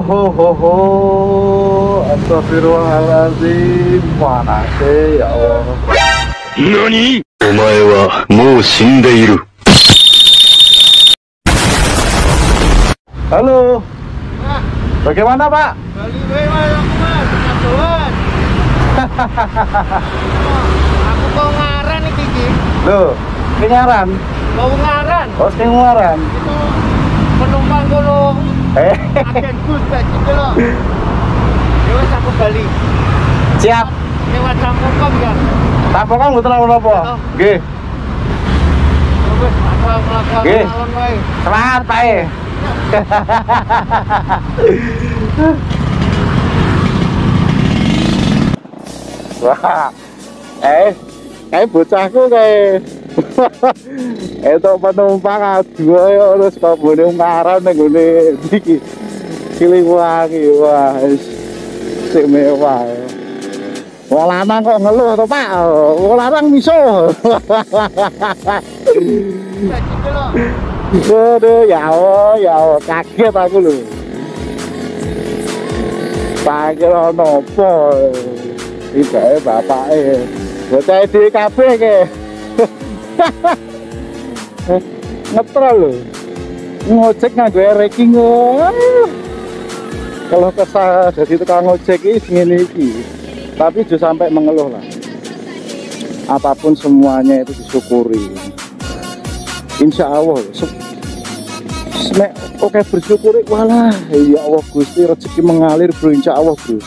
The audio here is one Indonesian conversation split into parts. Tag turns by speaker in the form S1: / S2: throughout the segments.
S1: ho. Astagfirullahaladzim. Panasnya ya Allah.
S2: NANI?お前はもう死んでいる。
S1: Halo. Bagaimana Pak?
S3: Bali Mas, aku Mas, Kadoan. Aku mau ngaran iki iki.
S1: Loh, kenyaran?
S3: Mau ngaran.
S1: Oh, kenyaran.
S3: Itu penumpang kono. Agen bus kayak gitu loh. Ya wis aku Bali.
S1: Siap.
S3: Lewat Sampokong ya.
S1: Sampokong mboten apa-apa. Nggih.
S3: Wis aku mlakukan
S1: Nggih.
S3: alon wae.
S1: Semangat Pak. Wah, bocahku kayak itu penumpang dua ya terus kok boleh ngaran nih gue iki Siliwangi. Wah istimewa ya. Wong lanang kok ngeluh to Pak, wong lanang miso.
S3: Kayak gitu loh.
S1: Aduh ya Allah kaget aku lho. Panggil nopo Ibake bapake bocah dhewe kabeh ke. Ngetrol lho. Ngojek nganggo ranking. Kalau kesal jadi tukang ngojek iki ngene iki. Tapi jangan sampai mengeluh lah. Apapun semuanya itu disyukuri. Insya Allah. Oke bersyukuri. Walah, ya Allah Gusti rezeki mengalir bro. Insya Allah bro.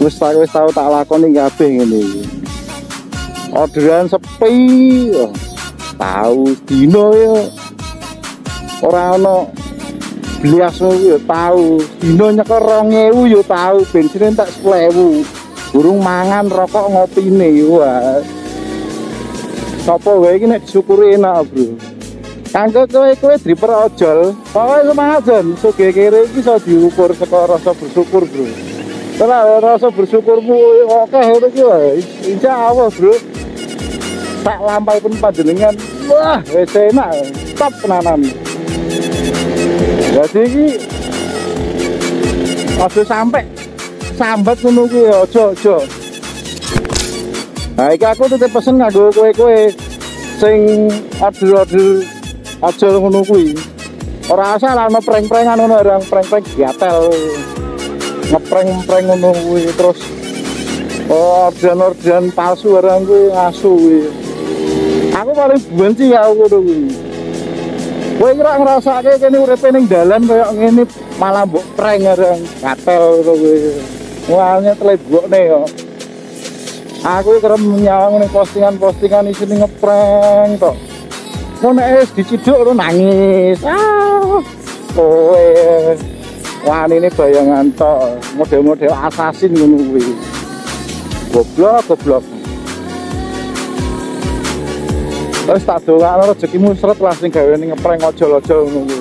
S1: Wis tahu tak lakoni kabeh ngene iki. Orderan sepi. Tahu dino ya. Ora ono blias ya tahu. Dino nyekel 2000 ya tahu. Bensin tak 10.000. Burung mangan rokok ngopine. Wah. Sapa wae iki nek disyukuri enak, bro. Kanggo kowe driver ojol, pokoke semangat jan. Sugih kere iki iso diukur saka rasa bersyukur, bro. Ora rasa bersyukurmu oke ngono iki wae. Insyaallah, bro. Tak lampai pun panjenengan. Wah, wis enak. Top tenanan. Jadi iki aja sampai sambat ngono kuwi aja. Nah, iki aku titip pesen nganggo kowe sing order aja ngono kuwi. Ora asal ana prank-prankan ngono, orang prank-prank gatel. Ngeprank ngono kuwi terus orderan palsu orang kuwi asu kuwi. Aku paling benci ya ngono kuwi. Kowe kira ngrasake kene uripe ning dalan koyo ngene malah mbok prank orang gatel ngono kuwi. Wane telebokne yo. Aku kerem nyawang ning postingan isine ngeprank tok. Ngono wis diciduk lu nangis. Kowe wanine bayangan tok, model-model assassin ngono kuwi. Goblok. Wis tak dongakno rezekimu sret lah sing gawe ning ngeprank ojol-ojol ngono kuwi.